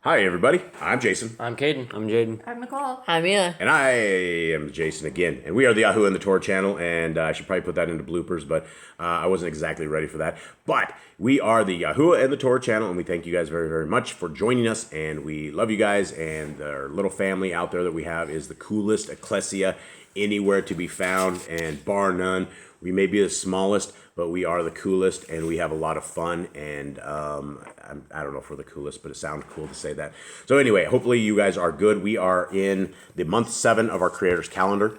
Hi, everybody. I'm Jason. I'm Caden. I'm Jaden. I'm Nicole. I'm Yah. And I am Jason again. And we are the Yahushua and the Torah channel. And I should probably put that into bloopers, but I wasn't exactly ready for that. But we are the Yahushua and the Torah channel. And we thank you guys very, very much for joining us. And we love you guys. And our little family out there that we have is the coolest ecclesia anywhere to be found. And bar none, we may be the smallest, but we are the coolest, and we have a lot of fun, and I don't know if we're the coolest, but it sounds cool to say that. So anyway, hopefully you guys are good. We are in the month 7 of our Creator's calendar.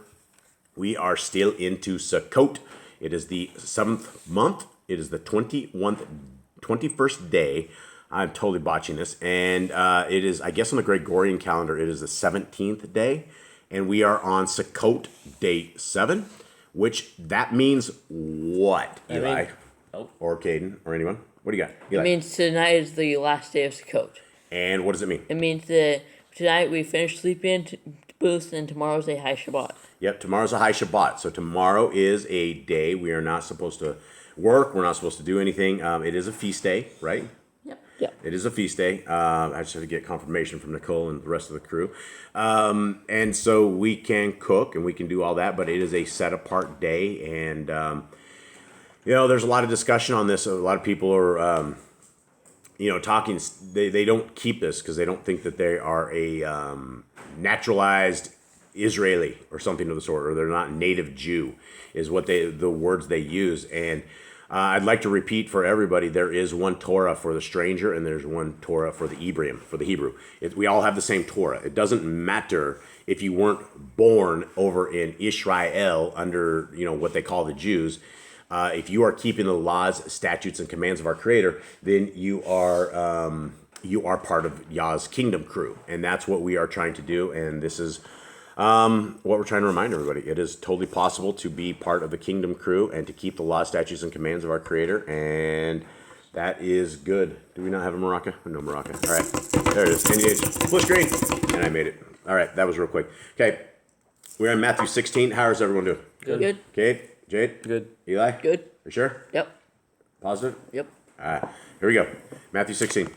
We are still into Sukkot. It is the 7th month. It is the 21st day. I'm totally botching this. And it is, I guess on the Gregorian calendar, it is the 17th day, and we are on Sukkot day 7. Which that means what, Eli? Or Caden, or anyone? What do you got? Eli? It means tonight is the last day of Sukkot. And what does it mean? It means that tonight we finish sleeping booths and tomorrow's a high Shabbat. Yep, tomorrow's a high Shabbat. So tomorrow is a day we are not supposed to work. We're not supposed to do anything. It is a feast day, right? Yep. It is a feast day. I just have to get confirmation from Nicole and the rest of the crew. And so we can cook and we can do all that, but it is a set apart day. And, there's a lot of discussion on this. A lot of people are, talking. They don't keep this because they don't think that they are a naturalized Israeli or something of the sort, or they're not native Jew, is what the words they use. And I'd like to repeat for everybody, there is one Torah for the stranger and there's one Torah for the Hebrew. We all have the same Torah. It doesn't matter if you weren't born over in Israel under, what they call the Jews. If you are keeping the laws, statutes, and commands of our Creator, then you are part of Yah's kingdom crew. And that's what we are trying to do. And this is what we're trying to remind everybody. It is totally possible to be part of the kingdom crew and to keep the law, statutes, and commands of our Creator, and that is good. Do we not have a maraca? No maraca. All right, there it is. Engage. Full screen, and I made it. All right, that was real quick. Okay, we're in Matthew 16. How is everyone doing? Good. Kate? Jade? Good. Eli? Good. You sure? Yep. Positive? Yep. All right, here we go. Matthew 16.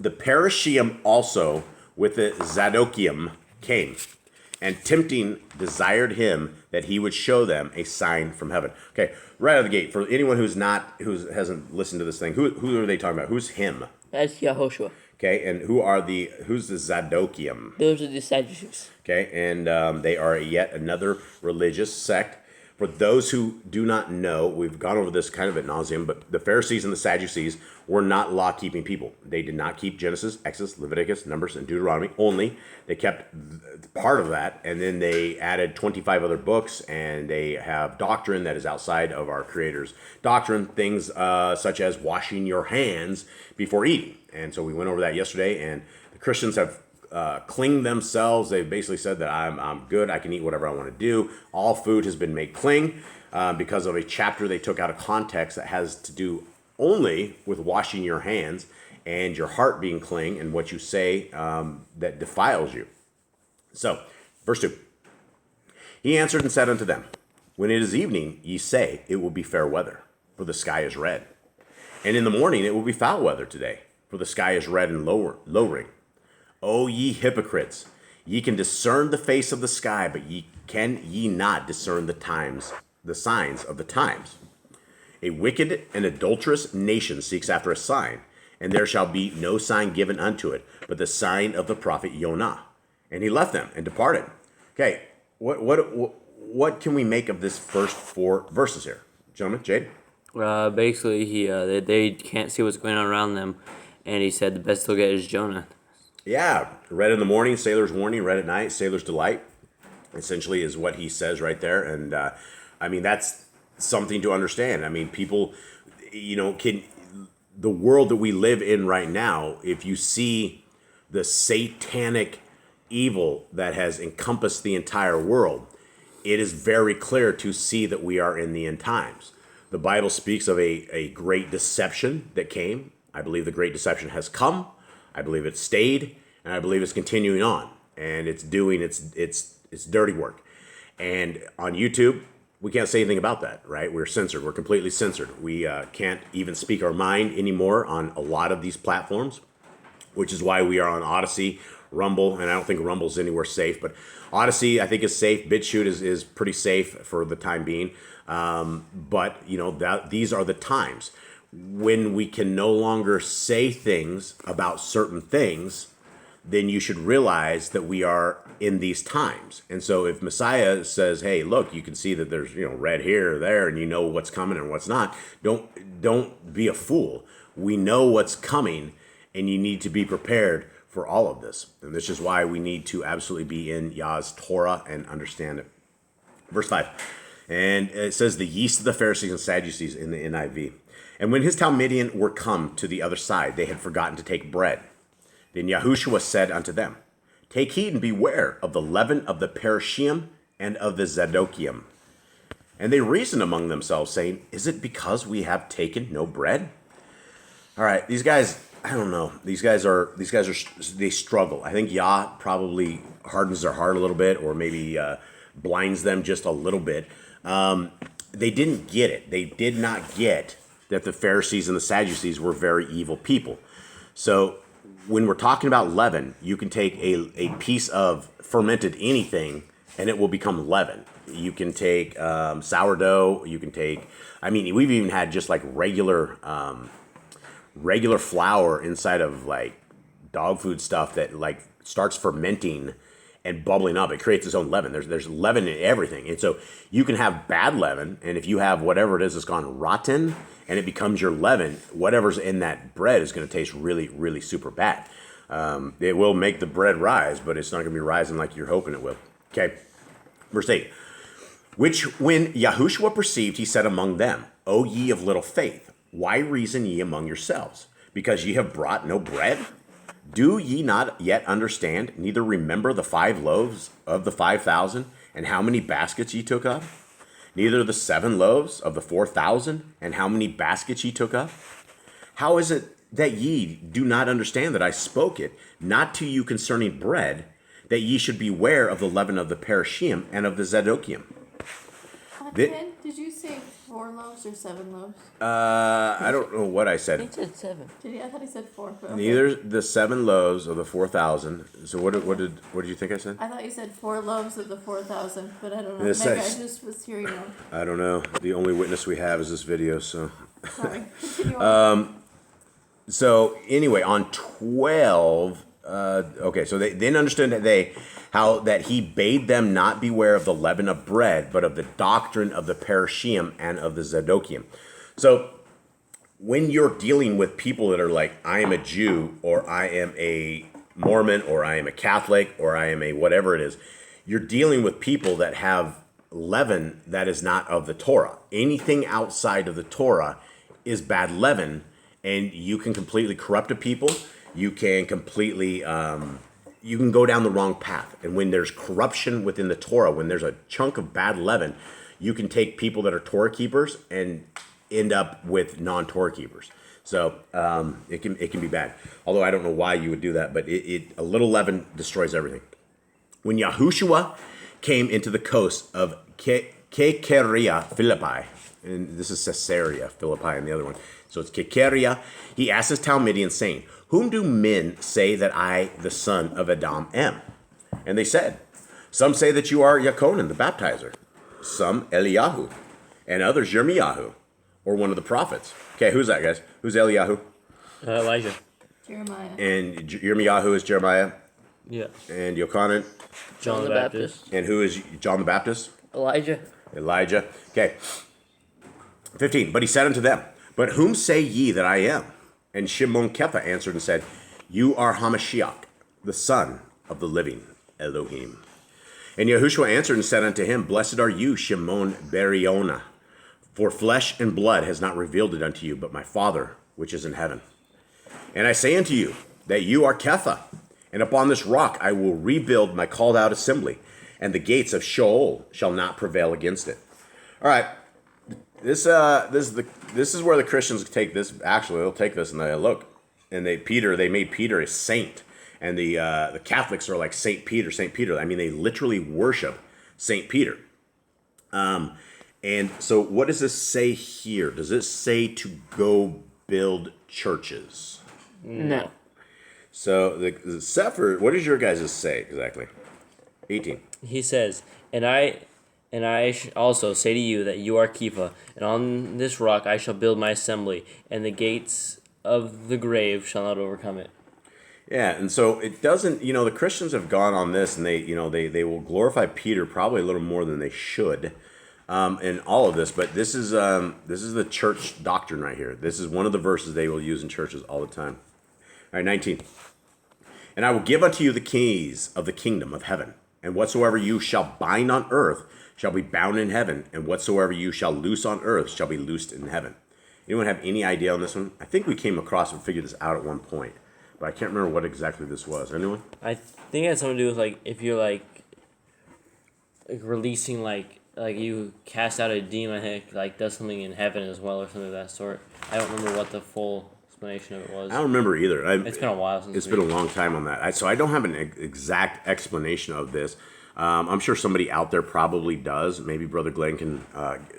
The Parashim also with the Zadokium came, and tempting desired him that he would show them a sign from heaven. Okay, right out of the gate, for anyone who hasn't listened to this thing, who are they talking about? Who's him? That's Yahushua. Okay, and who's the Zadokium? Those are the Sadducees. Okay, and they are yet another religious sect. For those who do not know, we've gone over this kind of ad nauseum, but the Pharisees and the Sadducees were not law-keeping people. They did not keep Genesis, Exodus, Leviticus, Numbers, and Deuteronomy only. They kept part of that, and then they added 25 other books, and they have doctrine that is outside of our Creator's doctrine, things such as washing your hands before eating. And so we went over that yesterday, and the Christians have cling themselves. They basically said that I'm good. I can eat whatever I want to do. All food has been made clean because of a chapter they took out of context that has to do only with washing your hands and your heart being clean and what you say that defiles you. So, verse 2. He answered and said unto them, when it is evening, ye say, it will be fair weather, for the sky is red. And in the morning it will be foul weather today, for the sky is red and lowering. O ye hypocrites, ye can discern the face of the sky, but can ye not discern the signs of the times? A wicked and adulterous nation seeks after a sign, and there shall be no sign given unto it, but the sign of the prophet Jonah. And he left them and departed. Okay, what can we make of this first 4 verses here, gentlemen? Jade? Basically, they can't see what's going on around them, and he said the best they'll get is Jonah. Yeah, red in the morning, sailor's warning, red at night, sailor's delight, essentially is what he says right there. And, that's something to understand. People, the world that we live in right now, if you see the satanic evil that has encompassed the entire world, it is very clear to see that we are in the end times. The Bible speaks of a great deception that came. I believe the great deception has come. I believe it's stayed, and I believe it's continuing on, and it's doing its dirty work. And on YouTube, we can't say anything about that, right? We're censored. We're completely censored. We can't even speak our mind anymore on a lot of these platforms. which is why we are on Odyssey, Rumble, and I don't think Rumble's anywhere safe, but Odyssey I think is safe. BitChute is pretty safe for the time being. But these are the times when we can no longer say things about certain things. Then you should realize that we are in these times. And so if Messiah says, hey, look, you can see that there's, red here or there, and you know what's coming and what's not, don't be a fool. We know what's coming, and you need to be prepared for all of this. And this is why we need to absolutely be in Yah's Torah and understand it. Verse 5. And it says, the yeast of the Pharisees and Sadducees in the NIV. And when his Talmudian were come to the other side, they had forgotten to take bread. Then Yahushua said unto them, take heed and beware of the leaven of the Parashim and of the Zadokium. And they reasoned among themselves, saying, is it because we have taken no bread? All right, these guys, I don't know. These guys they struggle. I think Yah probably hardens their heart a little bit, or maybe blinds them just a little bit. They didn't get it. They did not get that the Pharisees and the Sadducees were very evil people. So when we're talking about leaven, you can take a piece of fermented anything and it will become leaven. You can take sourdough. You can take, we've even had just like regular flour inside of like dog food stuff that like starts fermenting and bubbling up. It creates its own leaven. There's leaven in everything. And so you can have bad leaven, and if you have whatever it is that's gone rotten and it becomes your leaven, whatever's in that bread is going to taste really, really super bad. It will make the bread rise, but it's not going to be rising like you're hoping it will. Okay, verse 8. Which when Yahushua perceived, he said among them, O ye of little faith, why reason ye among yourselves? Because ye have brought no bread? Do ye not yet understand, neither remember the 5 loaves of the 5,000, and how many baskets ye took up? Neither the 7 loaves of the 4,000, and how many baskets ye took up? How is it that ye do not understand that I spoke it, not to you concerning bread, that ye should beware of the leaven of the Parashim and of the Zadokium? Ken, did you say 4 loaves or 7 loaves? I don't know what I He said. said 7. I thought he said 4. But okay. Neither the 7 loaves of the 4,000. So what did you think I said? I thought you said 4 loaves of the 4,000, but I don't know. It Maybe I says- just was hearing wrong. I don't know. The only witness we have is this video. So Sorry. Continue on. so anyway, on 12. Okay, so they then understood that he bade them not beware of the leaven of bread, but of the doctrine of the Parashim and of the Zadokium. So when you're dealing with people that are like, I am a Jew, or I am a Mormon, or I am a Catholic, or I am a whatever it is, you're dealing with people that have leaven that is not of the Torah. Anything outside of the Torah is bad leaven, and you can completely corrupt a people. You can completely, you can go down the wrong path. And when there's corruption within the Torah, when there's a chunk of bad leaven, you can take people that are Torah keepers and end up with non-Torah keepers. So it can be bad. Although I don't know why you would do that, but a little leaven destroys everything. When Yahushua came into the coast of Caesarea Philippi, and this is Caesarea Philippi and the other one, so it's Caesarea, he asked his Talmudian, saying, whom do men say that I, the son of Adam, am? And they said, some say that you are Yakonan, the baptizer, some Eliyahu, and others Yirmiyahu, or one of the prophets. Okay, who's that, guys? Who's Eliyahu? Elijah. Jeremiah. And Yirmiyahu is Jeremiah, Yeah. and Yochanan. John the Baptist. And who is John the Baptist? Elijah. Elijah. Okay. 15. But he said unto them, but whom say ye that I am? And Shimon Kepha answered and said, you are Hamashiach, the son of the living Elohim. And Yahushua answered and said unto him, blessed are you, Shimon Beriona, for flesh and blood has not revealed it unto you, but my Father which is in heaven. And I say unto you that you are Kepha, and upon this rock I will rebuild my called out assembly, and the gates of Sheol shall not prevail against it. All right. This is where the Christians take this. Actually, they'll take this and they look, and they made Peter a saint, and the Catholics are like Saint Peter. I mean, they literally worship Saint Peter. And so, what does this say here? Does it say to go build churches? No. So the Sefer, what does your guys' say exactly? 18. He says, and I also say to you that you are Kepha, and on this rock I shall build my assembly, and the gates of the grave shall not overcome it. Yeah, and so it doesn't, the Christians have gone on this, and they will glorify Peter probably a little more than they should, in all of this. But this is the church doctrine right here. This is one of the verses they will use in churches all the time. All right, 19. And I will give unto you the keys of the kingdom of heaven, and whatsoever you shall bind on earth shall be bound in heaven, and whatsoever you shall loose on earth shall be loosed in heaven. Anyone have any idea on this one? I think we came across and figured this out at one point, but I can't remember what exactly this was. Anyone? I think it has something to do with like if you're like releasing like you cast out a demon, I think like does something in heaven as well or something of that sort. I don't remember what the full explanation of it was. I don't remember either. It's been a while since it's been a long time on that. So I don't have an exact explanation of this. I'm sure somebody out there probably does. Maybe Brother Glenn can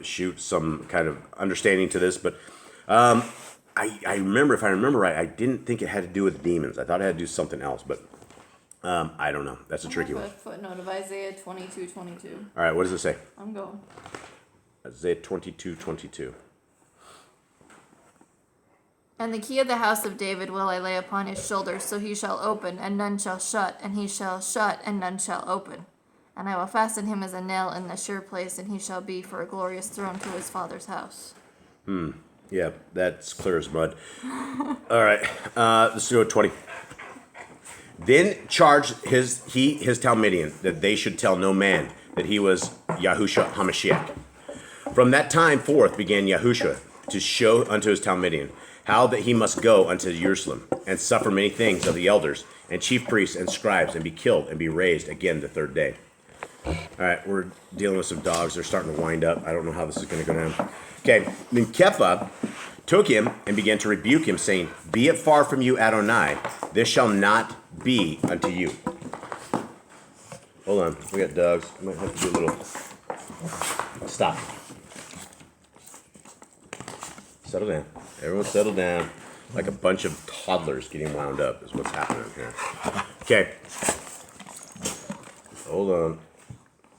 shoot some kind of understanding to this. But I remember, if I remember right, I didn't think it had to do with demons. I thought it had to do with something else. But I don't know. That's a tricky one. A footnote of Isaiah 22:22. All right, what does it say? I'm going. Isaiah 22:22. And the key of the house of David will I lay upon his shoulders, so he shall open, and none shall shut, and he shall shut, and none shall open. And I will fasten him as a nail in the sure place, and he shall be for a glorious throne to his father's house. Yeah, that's clear as mud. All right, let's go to 20. Then charged his Talmudian that they should tell no man that he was Yahushua HaMashiach. From that time forth began Yahushua to show unto his Talmudian how that he must go unto Jerusalem, and suffer many things of the elders, and chief priests, and scribes, and be killed, and be raised again the third day. All right, we're dealing with some dogs. They're starting to wind up. I don't know how this is going to go down. Okay, then Kepha took him and began to rebuke him, saying, Be it far from you, Adonai, this shall not be unto you. Hold on, we got dogs. I might have to do a little... Stop. Settle down. Everyone settle down. Like a bunch of toddlers getting wound up is what's happening here. Okay. Hold on.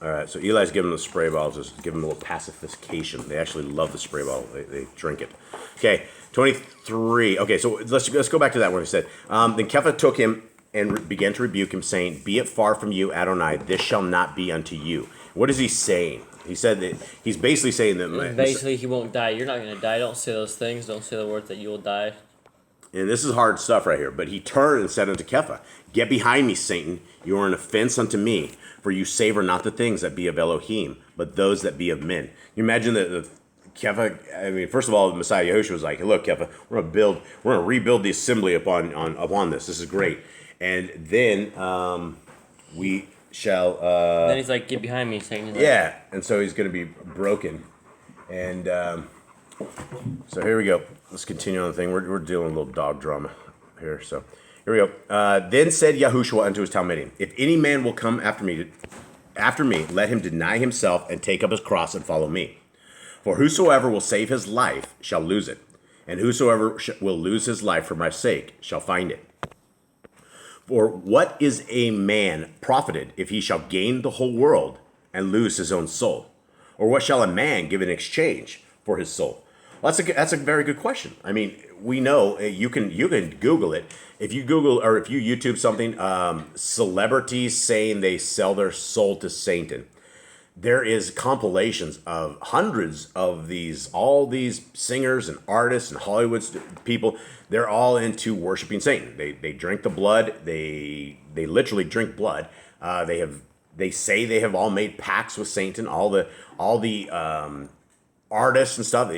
All right, so Eli's giving them the spray bottles, just give them a little pacification. They actually love the spray bottle. They drink it. Okay, 23. Okay, so let's go back to that one. He said, Then Kepha took him and began to rebuke him, saying, Be it far from you, Adonai, this shall not be unto you. What is he saying? He said that he's basically saying that... Basically, he won't die. You're not going to die. Don't say those things. Don't say the words that you will die. And this is hard stuff right here. But he turned and said unto Kepha, Get behind me, Satan. You are an offense unto me, for you savor not the things that be of Elohim, but those that be of men. You imagine that the Kepha, I mean, first of all, the Messiah Yahushua was like, hey, look, Kepha, we're going to rebuild the assembly upon this. This is great. And then we shall... then he's like, get behind me, Satan. Yeah, and so he's going to be broken. And so here we go. Let's continue on the thing. We're dealing with a little dog drama here. So here we go. Then said Yahushua unto his Talmudim, If any man will come after me, let him deny himself and take up his cross and follow me. For whosoever will save his life shall lose it, and whosoever will lose his life for my sake shall find it. For what is a man profited if he shall gain the whole world and lose his own soul? Or what shall a man give in exchange for his soul? Well, that's a very good question. I mean, we know you can Google it. If you Google or if you YouTube something, celebrities saying they sell their soul to Satan. There is compilations of hundreds of all these singers and artists and Hollywood people. They're all into worshiping Satan. They drink the blood. They literally drink blood. They say they have all made pacts with Satan. All the artists and stuff.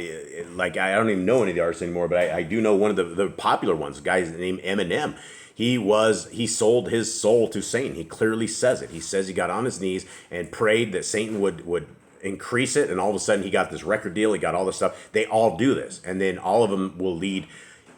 Like I don't even know any of the artists anymore, but I do know one of the popular ones. A guy named Eminem. He sold his soul to Satan. He clearly says it. He says he got on his knees and prayed that Satan would increase it, and all of a sudden he got this record deal. He got all this stuff. They all do this, and then all of them will lead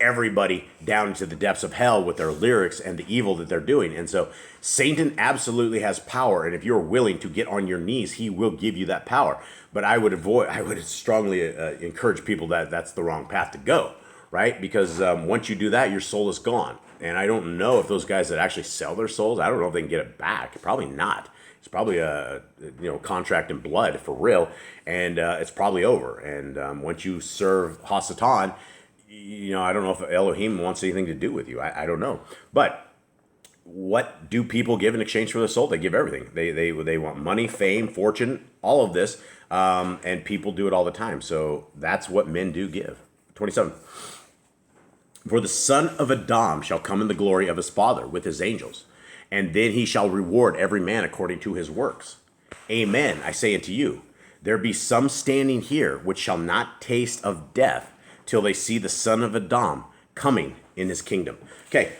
everybody down into the depths of hell with their lyrics and the evil that they're doing. And so Satan absolutely has power, and if you're willing to get on your knees, he will give you that power. But I would strongly encourage people that that's the wrong path to go, right? Because once you do that, your soul is gone. And I don't know if those guys that actually sell their souls, I don't know if they can get it back. Probably not. It's probably a contract in blood for real, and it's probably over. And once you serve Hasatan, I don't know if Elohim wants anything to do with you. I don't know. But what do people give in exchange for their soul? They give everything. They want money, fame, fortune, all of this, and people do it all the time. So that's what men do give. 27. For the son of Adam shall come in the glory of his father with his angels, and then he shall reward every man according to his works. Amen, I say unto you, there be some standing here which shall not taste of death till they see the son of Adam coming in his kingdom. Okay,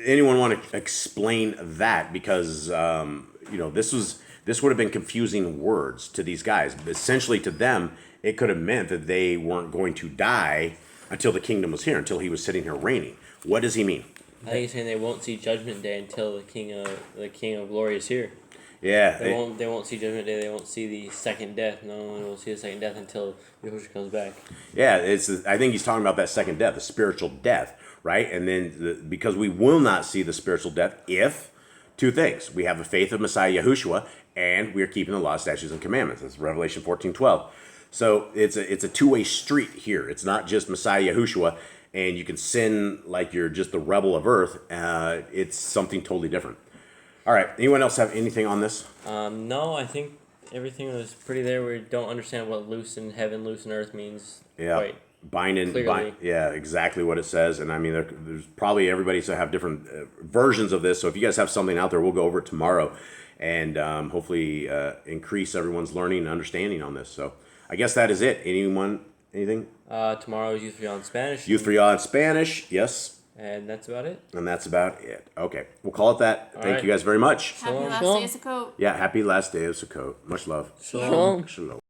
anyone want to explain that? Because this would have been confusing words to these guys. Essentially, to them, it could have meant that they weren't going to die until the kingdom was here, until he was sitting here reigning. What does he mean? I think he's saying they won't see Judgment Day until the King of Glory is here. Yeah, They won't see Judgment Day. They won't see the second death. No one will see the second death until Yahushua comes back. yeah. I think he's talking about that second death, the spiritual death, right? And then because we will not see the spiritual death if two things: we have the faith of Messiah Yahushua, and we are keeping the law, statutes, and commandments. That's Revelation 14:12. So it's a two-way street here. It's not just Messiah Yahushua, and you can sin like you're just the rebel of earth. It's something totally different. All right. Anyone else have anything on this? No, I think everything was pretty there. We don't understand what loose in heaven, loose in earth means. Yeah. Quite Bind, yeah, exactly what it says. And I mean, there's probably everybody's to have different versions of this. So if you guys have something out there, we'll go over it tomorrow, and hopefully increase everyone's learning and understanding on this. So I guess that is it. Anything? Tomorrow is Youth for Yah in Spanish. Youth for Yah in Spanish, yes. And that's about it. And that's about it. Okay, we'll call it that. Thank right. you guys very much. Happy last Shalom. day of Sukkot. Yeah, happy last day of Sukkot. Much love. Shalom. Shalom.